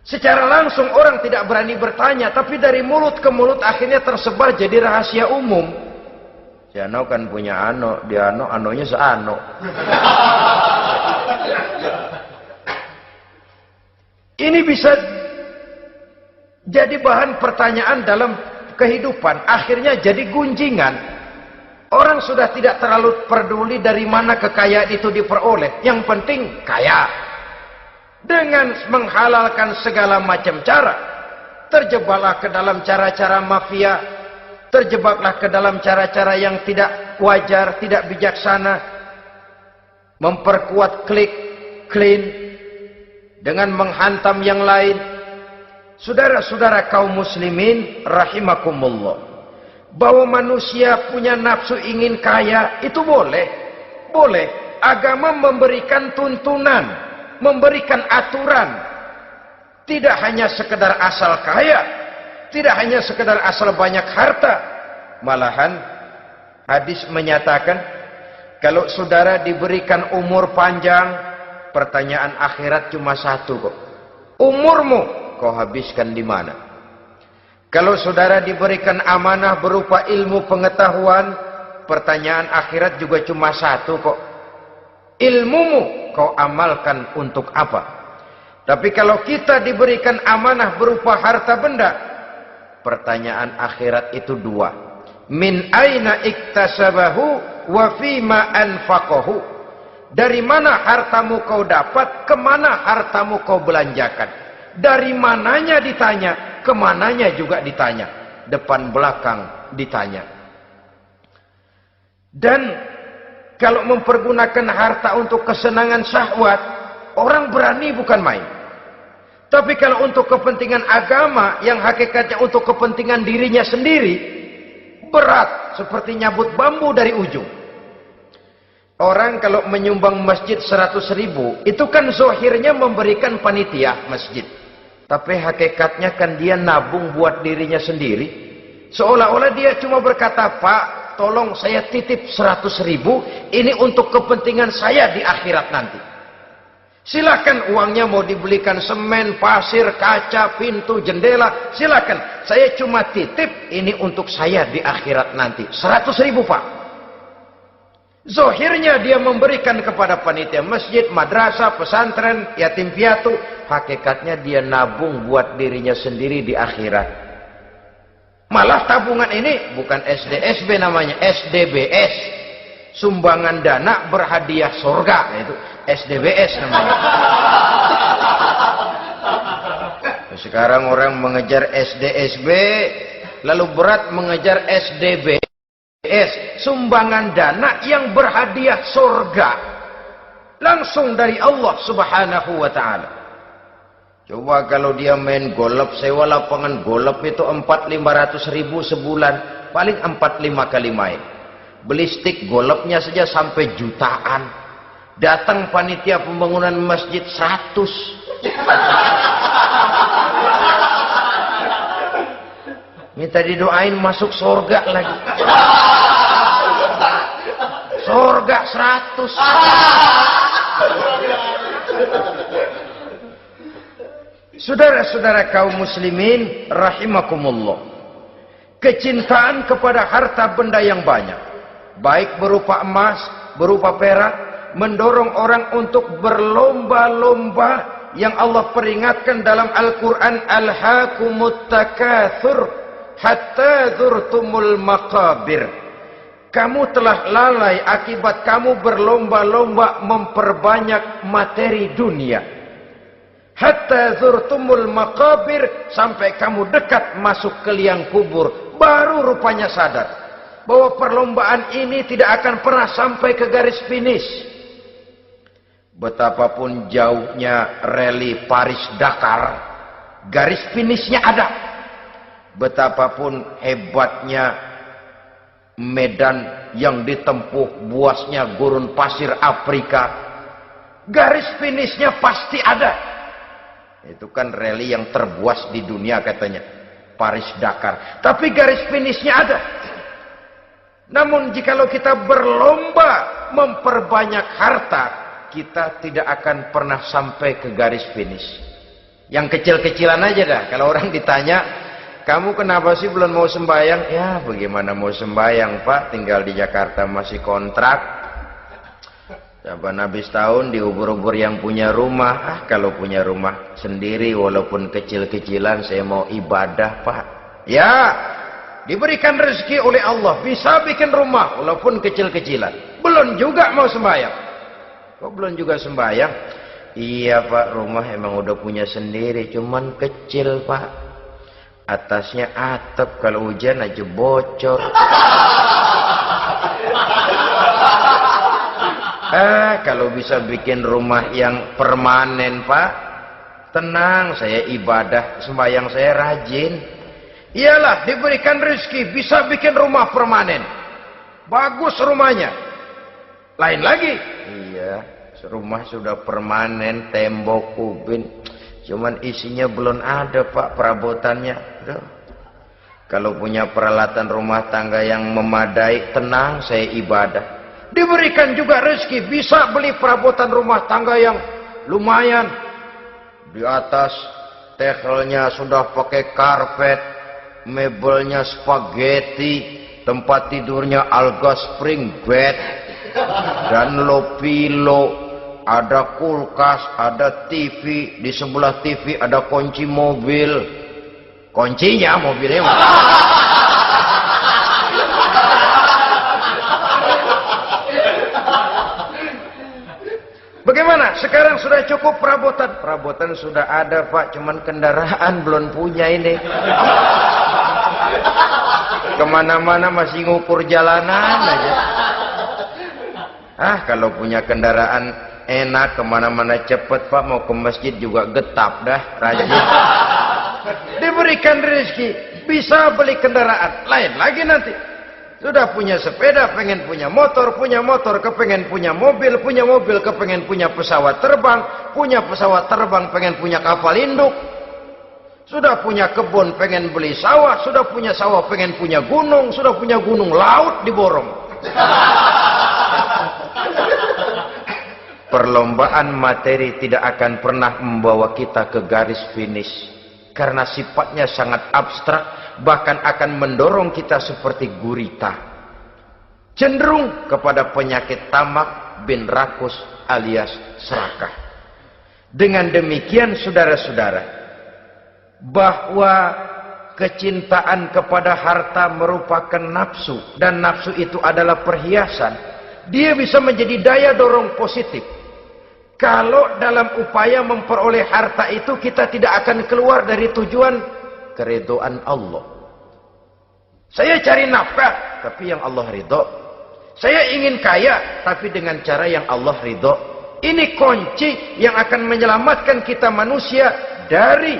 Secara langsung orang tidak berani bertanya, tapi dari mulut ke mulut akhirnya tersebar jadi rahasia umum. Si Ano kan punya ano, dia ano, anonya seano. Ini bisa jadi bahan pertanyaan dalam kehidupan, akhirnya jadi gunjingan. Orang sudah tidak terlalu peduli dari mana kekayaan itu diperoleh. Yang penting kaya. Dengan menghalalkan segala macam cara, terjebaklah ke dalam cara-cara mafia, terjebaklah ke dalam cara-cara yang tidak wajar, tidak bijaksana, memperkuat klik, clean, dengan menghantam yang lain. Saudara-saudara kaum muslimin rahimakumullah, bahwa manusia punya nafsu ingin kaya itu boleh. Boleh. Agama memberikan tuntunan, memberikan aturan. Tidak hanya sekedar asal kaya, tidak hanya sekedar asal banyak harta. Malahan hadis menyatakan, kalau saudara diberikan umur panjang, pertanyaan akhirat cuma satu kok. Umurmu kau habiskan di mana? Kalau saudara diberikan amanah berupa ilmu pengetahuan, pertanyaan akhirat juga cuma satu kok. Ilmumu kau amalkan untuk apa? Tapi kalau kita diberikan amanah berupa harta benda, pertanyaan akhirat itu dua. Min aina iktasabahu wa fima anfaqahu. Dari mana hartamu kau dapat, kemana hartamu kau belanjakan? Dari mananya ditanya, kemananya juga ditanya. Depan belakang ditanya. Dan kalau mempergunakan harta untuk kesenangan syahwat, orang berani bukan main. Tapi kalau untuk kepentingan agama, yang hakikatnya untuk kepentingan dirinya sendiri, berat seperti nyabut bambu dari ujung. Orang kalau menyumbang masjid 100.000, itu kan zohirnya memberikan panitia masjid. Tapi hakikatnya kan dia nabung buat dirinya sendiri. Seolah-olah dia cuma berkata, Pak, tolong saya titip 100.000, ini untuk kepentingan saya di akhirat nanti. Silakan uangnya mau dibelikan semen, pasir, kaca, pintu, jendela, silakan. Saya cuma titip, ini untuk saya di akhirat nanti. 100.000 Pak. Zohirnya dia memberikan kepada panitia masjid, madrasah, pesantren, yatim piatu. Hakikatnya dia nabung buat dirinya sendiri di akhirat. Malah tabungan ini bukan SDSB namanya, SDBS. Sumbangan dana berhadiah surga. Itu SDBS namanya. Sekarang orang mengejar SDSB, lalu berat mengejar SDBS. Sumbangan dana yang berhadiah surga. Langsung dari Allah subhanahu wa ta'ala. Coba kalau dia main golf, sewa lapangan golf itu 400-500 ribu sebulan. Paling 4-5 kali main. Beli stick golfnya saja sampai jutaan. Datang panitia pembangunan masjid 100. Minta didoain masuk surga lagi. Surga 100. Saudara-saudara kaum muslimin rahimakumullah, kecintaan kepada harta benda yang banyak, baik berupa emas, berupa perak, mendorong orang untuk berlomba-lomba yang Allah peringatkan dalam Al-Quran, alhaakumut takatsur hatta zurtumul maqabir. Kamu telah lalai akibat kamu berlomba-lomba memperbanyak materi dunia. Hatta zurtumul maqabir, sampai kamu dekat masuk ke liang kubur, baru rupanya sadar bahwa perlombaan ini tidak akan pernah sampai ke garis finish. Betapapun jauhnya rally Paris Dakar, garis finishnya ada. betapapun hebatnya medan yang ditempuh, buasnya gurun pasir Afrika, garis finishnya pasti ada. Itu kan rally yang terbuas di dunia katanya, Paris Dakar, tapi garis finishnya ada. Namun jikalau kita berlomba memperbanyak harta, kita tidak akan pernah sampai ke garis finish. Yang kecil-kecilan aja dah. Kalau orang ditanya, kamu kenapa sih belum mau sembahyang? Ya bagaimana mau sembahyang Pak, tinggal di Jakarta masih kontrak. Saban habis tahun diubur-ubur yang punya rumah. Kalau punya rumah sendiri walaupun kecil-kecilan, saya mau ibadah Pak. Ya, diberikan rezeki oleh Allah, bisa bikin rumah walaupun kecil-kecilan, belum juga mau sembahyang. Kok belum juga sembahyang? Iya Pak, rumah emang udah punya sendiri, cuman kecil Pak, atasnya atap, kalau hujan aja bocor. Kalau bisa bikin rumah yang permanen Pak, tenang, saya ibadah sembahyang saya rajin. Iyalah, diberikan rezeki bisa bikin rumah permanen, bagus rumahnya. Lain lagi, iya, rumah sudah permanen, tembok, kubin, cuman isinya belum ada Pak, perabotannya. Aduh. Kalau punya peralatan rumah tangga yang memadai, tenang, saya ibadah. Diberikan juga rezeki bisa beli perabotan rumah tangga yang lumayan. Di atas tehelnya sudah pakai karpet, mebelnya spaghetti, tempat tidurnya alga spring bed dan low pillow, ada kulkas, ada TV, di sebelah TV ada kunci mobil. Kuncinya mobilnya. Bagaimana? Sekarang sudah cukup perabotan. Perabotan sudah ada Pak, cuman kendaraan belum punya ini. Kemana-mana masih ngukur jalanan aja. Kalau punya kendaraan enak, kemana-mana cepet Pak, mau ke masjid juga getap dah, rajin. Diberikan rezeki bisa beli kendaraan. Lain lagi nanti, sudah punya sepeda, pengen punya motor, kepengen punya mobil, kepengen punya pesawat terbang, pengen punya kapal induk. Sudah punya kebun, pengen beli sawah, sudah punya sawah, pengen punya gunung, sudah punya gunung, laut diborong. Perlombaan materi tidak akan pernah membawa kita ke garis finish, karena sifatnya sangat abstrak, bahkan akan mendorong kita seperti gurita, cenderung kepada penyakit tamak bin rakus alias serakah. Dengan demikian saudara-saudara, bahwa kecintaan kepada harta merupakan nafsu, dan nafsu itu adalah perhiasan, dia bisa menjadi daya dorong positif. Kalau dalam upaya memperoleh harta itu kita tidak akan keluar dari tujuan keridhaan Allah. Saya cari nafkah, tapi yang Allah ridho. Saya ingin kaya, tapi dengan cara yang Allah ridho. Ini kunci yang akan menyelamatkan kita manusia dari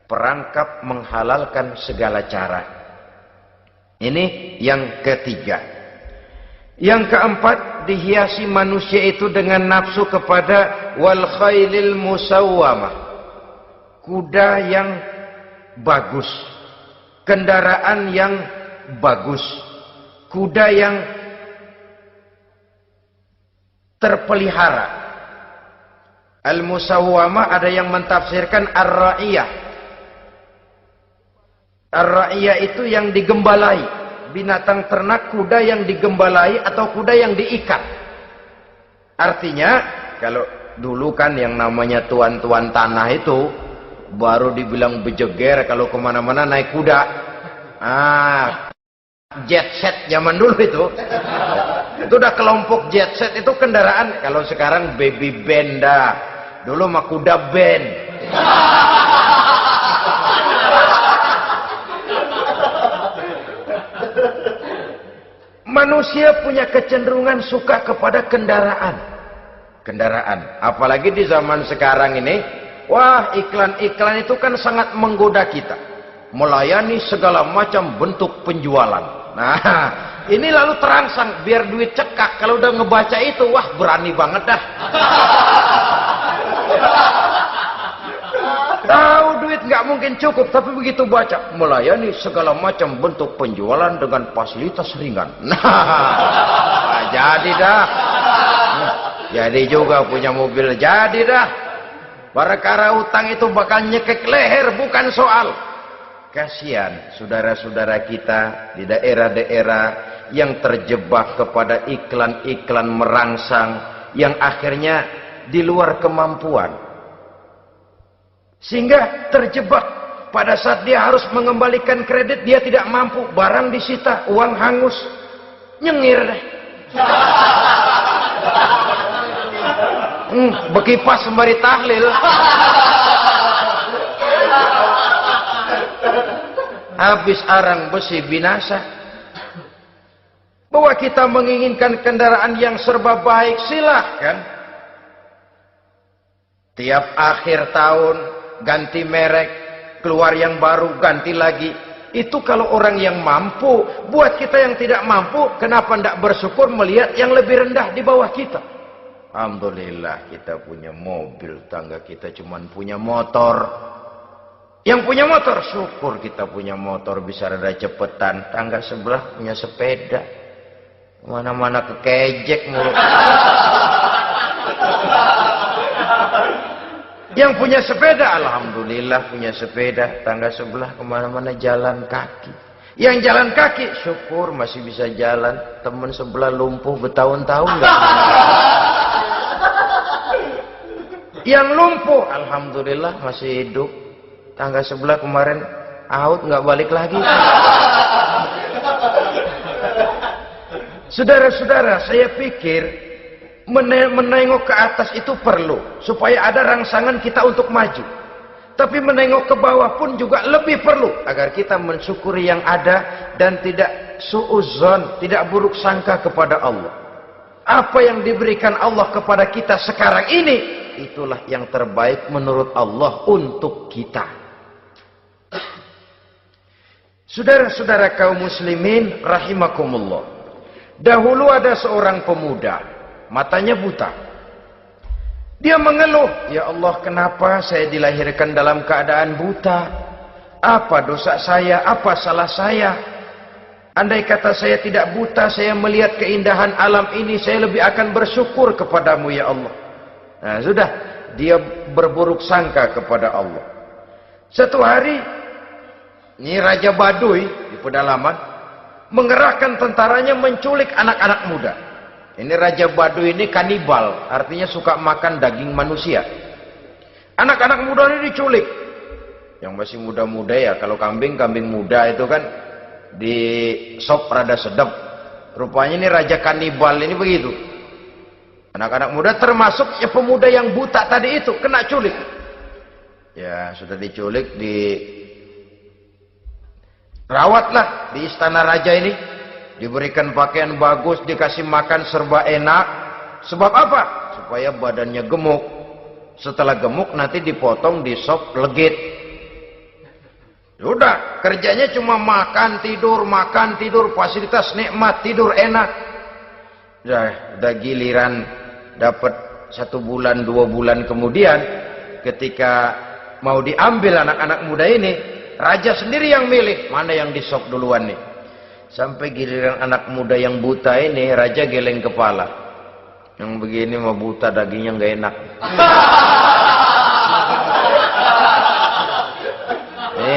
perangkap menghalalkan segala cara. Ini yang ketiga. Yang keempat, dihiasi manusia itu dengan nafsu kepada wal khailil musawwamah, kuda yang bagus, kendaraan yang bagus, kuda yang terpelihara. Al musawwamah ada yang mentafsirkan ar-ra'iyah. Ar-ra'iyah itu yang digembalai, binatang ternak, kuda yang digembalai atau kuda yang diikat. Artinya, kalau dulu kan yang namanya tuan-tuan tanah itu baru dibilang bejeger kalau kemana-mana naik kuda. Jet set zaman dulu itu udah kelompok jet set, itu kendaraan. Kalau sekarang baby benda, dulu mah kuda band. Manusia punya kecenderungan suka kepada kendaraan. Apalagi di zaman sekarang ini, wah, iklan-iklan itu kan sangat menggoda kita. melayani segala macam bentuk penjualan. Nah, ini lalu terangsang biar duit cekak. Kalau udah ngebaca itu, wah berani banget dah. Tahu duit nggak mungkin cukup, tapi begitu baca melayani segala macam bentuk penjualan dengan fasilitas ringan. Nah, jadi dah. Jadi juga punya mobil, jadi dah. Perkara utang itu bakal nyekek leher, bukan soal. Kasihan saudara-saudara kita di daerah-daerah yang terjebak kepada iklan-iklan merangsang yang akhirnya di luar kemampuan. Sehingga terjebak pada saat dia harus mengembalikan kredit, dia tidak mampu, barang disita, uang hangus, nyengir deh. Bekipas sembari tahlil. Habis arang besi binasa. Bahwa kita menginginkan kendaraan yang serba baik, silahkan. Tiap akhir tahun ganti merek, keluar yang baru, ganti lagi. Itu kalau orang yang mampu. Buat kita yang tidak mampu, kenapa tidak bersyukur melihat yang lebih rendah di bawah kita? Alhamdulillah kita punya mobil, tangga kita cuma punya motor. Yang punya motor, syukur kita punya motor bisa rada cepetan. Tangga sebelah punya sepeda, mana-mana kekejek mulu. Yang punya sepeda, alhamdulillah punya sepeda. Tangga sebelah kemana-mana jalan kaki. Yang jalan kaki, syukur masih bisa jalan. Teman sebelah lumpuh bertahun-tahun nggak. Yang lumpuh, alhamdulillah masih hidup. Tangga sebelah kemarin out nggak balik lagi. Saudara-saudara, saya pikir menengok ke atas itu perlu supaya ada rangsangan kita untuk maju. Tapi menengok ke bawah pun juga lebih perlu agar kita mensyukuri yang ada dan tidak suudzon, tidak buruk sangka kepada Allah. Apa yang diberikan Allah kepada kita sekarang ini, itulah yang terbaik menurut Allah untuk kita. Saudara-saudara kaum muslimin rahimakumullah. Dahulu ada seorang pemuda, matanya buta. Dia mengeluh, ya Allah, kenapa saya dilahirkan dalam keadaan buta? Apa dosa saya? Apa salah saya? Andai kata saya tidak buta, saya melihat keindahan alam ini, saya lebih akan bersyukur kepadamu ya Allah. Nah sudah, dia berburuk sangka kepada Allah. Satu hari, ini Raja Baduy di pedalaman mengerahkan tentaranya menculik anak-anak muda. Ini Raja Baduy ini kanibal, artinya suka makan daging manusia. Anak-anak muda ini diculik. Yang masih muda-muda ya, kalau kambing muda itu kan di sop rada sedap. Rupanya ini Raja kanibal ini begitu. Anak-anak muda termasuk ya pemuda yang buta tadi itu kena culik. Ya sudah diculik, rawatlah di istana raja ini, diberikan pakaian bagus, dikasih makan serba enak. Sebab apa? Supaya badannya gemuk. Setelah gemuk nanti dipotong di sop legit. Sudah, kerjanya cuma makan tidur, fasilitas nikmat, tidur enak. Udah giliran dapat 1 bulan 2 bulan kemudian, ketika mau diambil anak-anak muda ini, raja sendiri yang milih mana yang disop duluan nih. Sampai giliran anak muda yang buta ini, raja geleng kepala. Yang begini mah buta, dagingnya nggak enak. Ini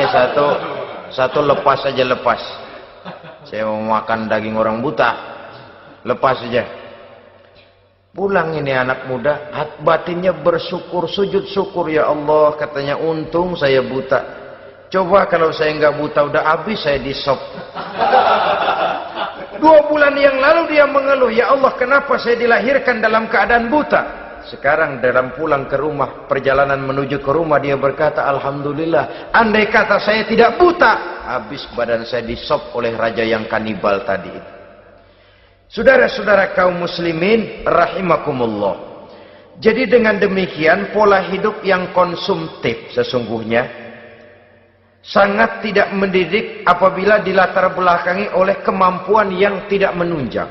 satu lepas aja, lepas. Saya mau makan daging orang buta, lepas aja. Pulang ini anak muda, batinnya bersyukur, sujud syukur, ya Allah, katanya untung saya buta. Coba kalau saya nggak buta udah habis saya disop. 2 bulan yang lalu dia mengeluh, ya Allah, kenapa saya dilahirkan dalam keadaan buta? Sekarang dalam pulang ke rumah, perjalanan menuju ke rumah, dia berkata, alhamdulillah, andai kata saya tidak buta, habis badan saya disop oleh raja yang kanibal tadi. Saudara-saudara kaum muslimin rahimakumullah. Jadi dengan demikian pola hidup yang konsumtif sesungguhnya sangat tidak mendidik apabila dilatar belakangi oleh kemampuan yang tidak menunjang.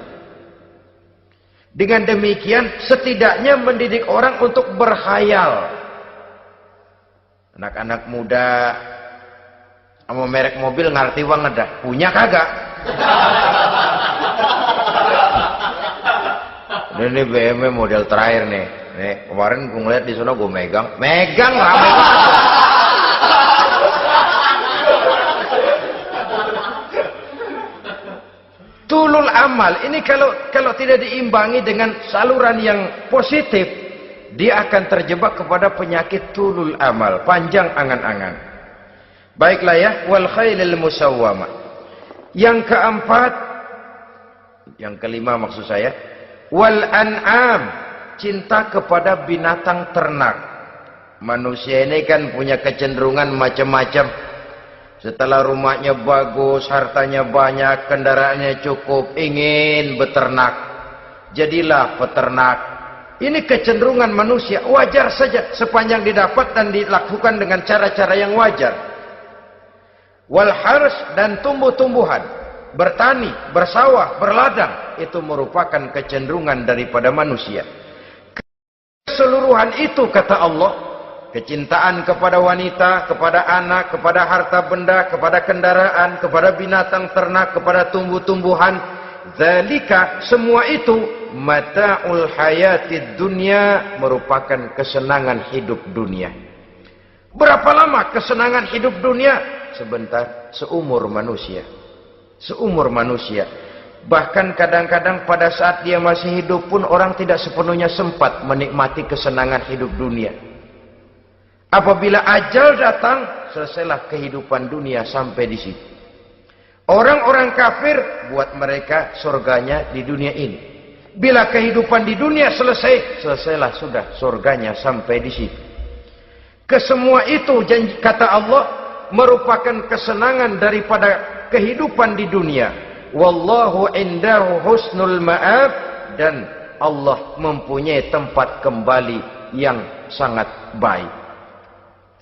Dengan demikian setidaknya mendidik orang untuk berkhayal. Anak-anak muda sama merek mobil ngerti banget dah, punya kagak? Ini BMW model terakhir nih. Nih kemarin gue ngeliat di sana, gue megang rame banget. Tulul amal ini kalau tidak diimbangi dengan saluran yang positif, dia akan terjebak kepada penyakit tulul amal, panjang angan-angan. Baiklah ya, wal khailil musawwamah. Yang keempat, yang kelima maksud saya, wal an'am, cinta kepada binatang ternak. Manusia ini kan punya kecenderungan macam-macam. Setelah rumahnya bagus, hartanya banyak, kendaraannya cukup, ingin beternak. Jadilah peternak. Ini kecenderungan manusia, wajar saja sepanjang didapat dan dilakukan dengan cara-cara yang wajar. Wal hars, dan tumbuh-tumbuhan, bertani, bersawah, berladang, itu merupakan kecenderungan daripada manusia. Keseluruhan itu kata Allah, kecintaan kepada wanita, kepada anak, kepada harta benda, kepada kendaraan, kepada binatang ternak, kepada tumbuh-tumbuhan, zalika, semua itu mata'ul hayatid dunya, merupakan kesenangan hidup dunia. Berapa lama kesenangan hidup dunia? Sebentar, seumur manusia. Seumur manusia. Bahkan kadang-kadang pada saat dia masih hidup pun orang tidak sepenuhnya sempat menikmati kesenangan hidup dunia. Apabila ajal datang, selesailah kehidupan dunia sampai di situ. Orang-orang kafir, buat mereka surganya di dunia ini. Bila kehidupan di dunia selesai, selesailah sudah surganya sampai di situ. Kesemua itu, kata Allah, merupakan kesenangan daripada kehidupan di dunia. Wallahu indahu husnul ma'ab, dan Allah mempunyai tempat kembali yang sangat baik.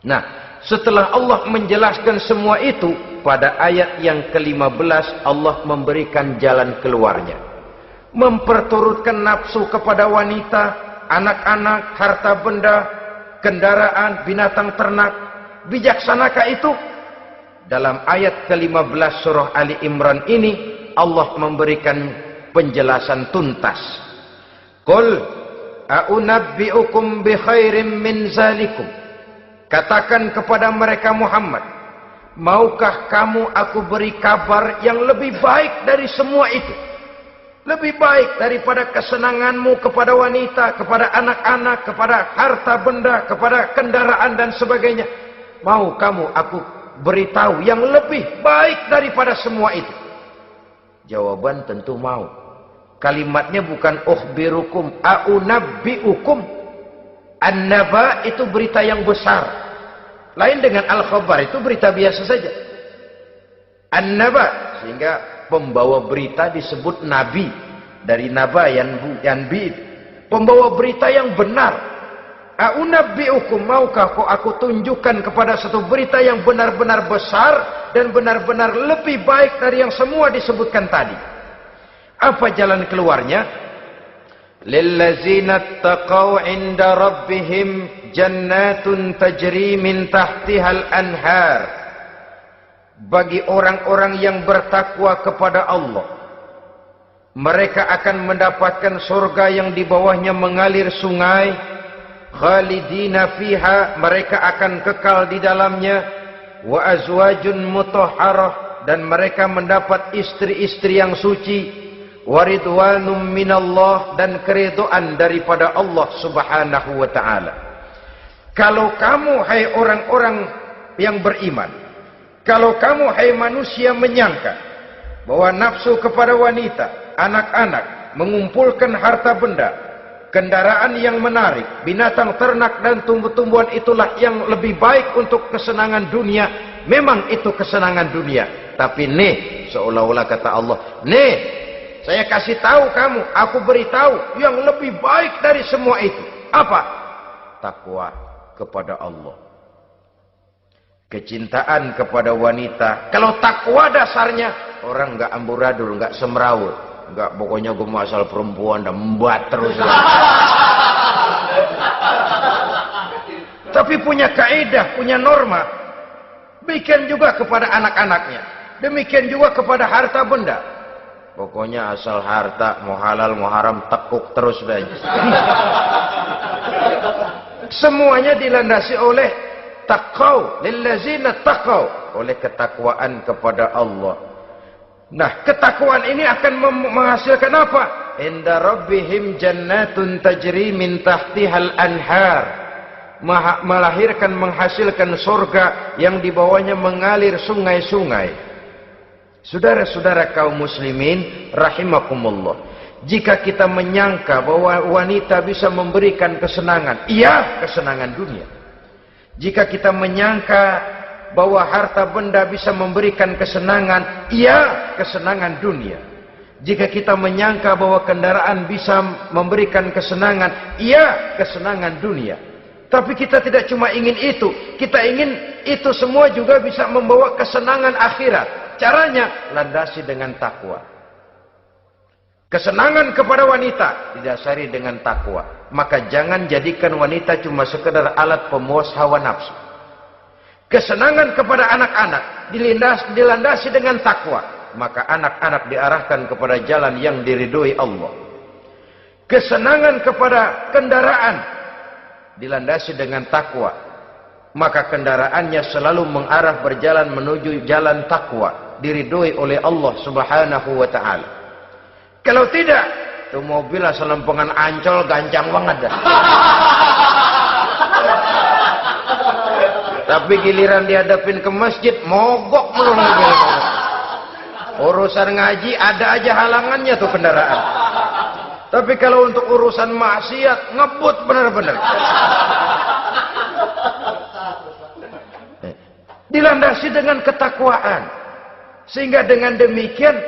Nah, setelah Allah menjelaskan semua itu, pada ayat yang ke-15 Allah memberikan jalan keluarnya. Memperturutkan nafsu kepada wanita, anak-anak, harta benda, kendaraan, binatang ternak. Bijaksanakah itu? Dalam ayat ke-15 surah Ali Imran ini, Allah memberikan penjelasan tuntas. Qul a'unabbi'ukum bi khairim min zalikum. Katakan kepada mereka Muhammad, maukah kamu aku beri kabar yang lebih baik dari semua itu? Lebih baik daripada kesenanganmu kepada wanita, kepada anak-anak, kepada harta benda, kepada kendaraan dan sebagainya. Mau kamu aku beritahu yang lebih baik daripada semua itu? Jawaban tentu mau. Kalimatnya bukan ukhbirukum, a'unabbi'ukum. An-naba itu berita yang besar. Lain dengan al-khabar, itu berita biasa saja. An-naba, sehingga pembawa berita disebut nabi. Dari naba yanbi, pembawa berita yang benar. A'unabbi'ukum, maukah aku tunjukkan kepada satu berita yang benar-benar besar dan benar-benar lebih baik dari yang semua disebutkan tadi. Apa jalan keluarnya? Lillazina taqaw 'inda rabbihim jannatun tajri min tahtihal anhar. Bagi orang-orang yang bertakwa kepada Allah, mereka akan mendapatkan surga yang di bawahnya mengalir sungai. Khalidina fiha, mereka akan kekal di dalamnya. Wa azwajun mutahharah, dan mereka mendapat istri-istri yang suci. Waridwanum minallah, dan keridhaan daripada Allah subhanahu wa ta'ala. Kalau kamu hai orang-orang yang beriman, kalau kamu hai manusia menyangka bahwa nafsu kepada wanita, anak-anak, mengumpulkan harta benda, kendaraan yang menarik, binatang ternak dan tumbuh-tumbuhan itulah yang lebih baik untuk kesenangan dunia, memang itu kesenangan dunia. Tapi nih, seolah-olah kata Allah, nih, saya kasih tahu kamu, aku beritahu yang lebih baik dari semua itu. Apa? Takwa kepada Allah. kecintaan kepada wanita. Kalau takwa dasarnya, orang nggak amburadul, nggak semrawut, nggak pokoknya gue mau asal perempuan dan membuat terus. Tapi punya kaidah, punya norma. Demikian juga kepada anak-anaknya. Demikian juga kepada harta benda. Pokoknya asal harta, mau halal, mau haram, tekuk terus saja. Semuanya dilandasi oleh taqaw, lillazina taqaw, oleh ketakwaan kepada Allah. Nah, ketakwaan ini akan menghasilkan apa? Inda rabbihim jannatun tajri min tahtihal anhar. Melahirkan, menghasilkan surga yang di bawahnya mengalir sungai-sungai. Saudara-saudara kaum muslimin rahimakumullah, jika kita menyangka bahwa wanita bisa memberikan kesenangan, iya, kesenangan dunia. Jika kita menyangka bahwa harta benda bisa memberikan kesenangan, iya, kesenangan dunia. Jika kita menyangka bahwa kendaraan bisa memberikan kesenangan, iya, kesenangan dunia. Tapi kita tidak cuma ingin itu, kita ingin itu semua juga bisa membawa kesenangan akhirat. Caranya landasi dengan takwa. Kesenangan kepada wanita didasari dengan takwa. Maka jangan jadikan wanita cuma sekedar alat pemuas hawa nafsu. Kesenangan kepada anak-anak dilandasi dengan takwa. Maka anak-anak diarahkan kepada jalan yang diridhoi Allah. Kesenangan kepada kendaraan dilandasi dengan takwa, maka kendaraannya selalu mengarah berjalan menuju jalan takwa, diridhoi oleh Allah Subhanahu wa taala. Kalau tidak, tuh mobil asal lempengan Ancol gancang banget dah. Tapi giliran dihadapin ke masjid, mogok melulu mobil. Urusan ngaji ada aja halangannya tuh kendaraan. Tapi kalau untuk urusan maksiat, ngebut benar-benar. Dilandasi dengan ketakwaan. Sehingga dengan demikian,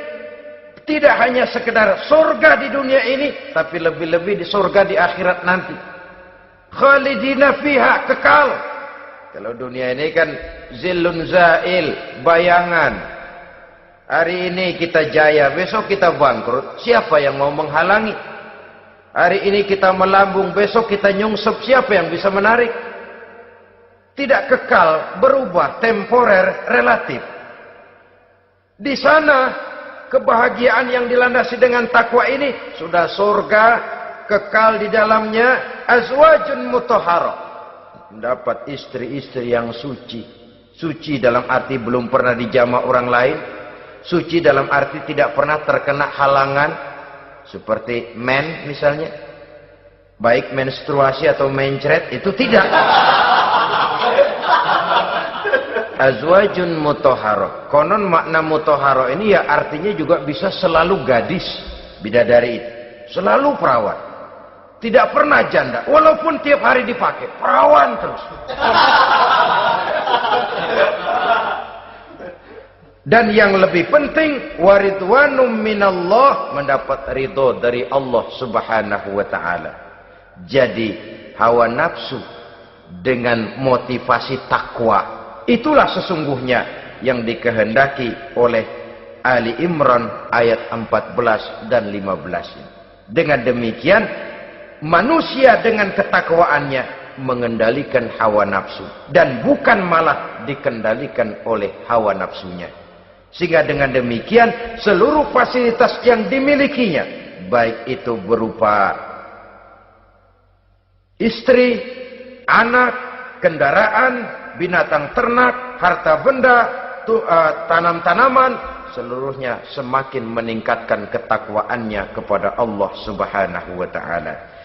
tidak hanya sekedar surga di dunia ini, tapi lebih-lebih di surga di akhirat nanti. Khalidina fiha, kekal. Kalau dunia ini kan zillun zail, bayangan. Hari ini kita jaya, besok kita bangkrut. Siapa yang mau menghalangi? Hari ini kita melambung, besok kita nyungsep. Siapa yang bisa menarik? Tidak kekal, berubah, temporer, relatif. Di sana, kebahagiaan yang dilandasi dengan takwa ini sudah surga, kekal di dalamnya, azwajun mutahharah. Mendapat istri-istri yang suci. Suci dalam arti belum pernah dijamah orang lain. Suci dalam arti tidak pernah terkena halangan. Seperti men misalnya. Baik menstruasi atau mencret, itu tidak. Azwajun mutahharah. Konon makna mutahharah ini ya artinya juga bisa selalu gadis. Bidadari itu. Selalu perawan. Tidak pernah janda. Walaupun tiap hari dipakai. Perawan terus. Dan yang lebih penting, waridwanum minallah, mendapat ridho dari Allah Subhanahu wa taala. Jadi hawa nafsu dengan motivasi takwa, itulah sesungguhnya yang dikehendaki oleh Ali Imran ayat 14 dan 15. Dengan demikian, manusia dengan ketakwaannya mengendalikan hawa nafsu dan bukan malah dikendalikan oleh hawa nafsunya. Sehingga dengan demikian seluruh fasilitas yang dimilikinya, baik itu berupa istri, anak, kendaraan, binatang ternak, harta benda, tanam-tanaman, seluruhnya semakin meningkatkan ketakwaannya kepada Allah Subhanahu wa taala.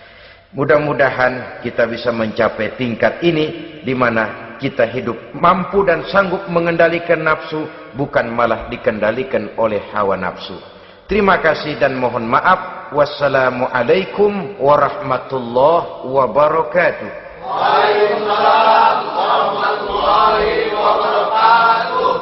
Mudah-mudahan kita bisa mencapai tingkat ini di mana kita hidup mampu dan sanggup mengendalikan nafsu, bukan malah dikendalikan oleh hawa nafsu. Terima kasih dan mohon maaf. Wassalamualaikum warahmatullahi wabarakatuh. Waalaikumsalam warahmatullahi wabarakatuh.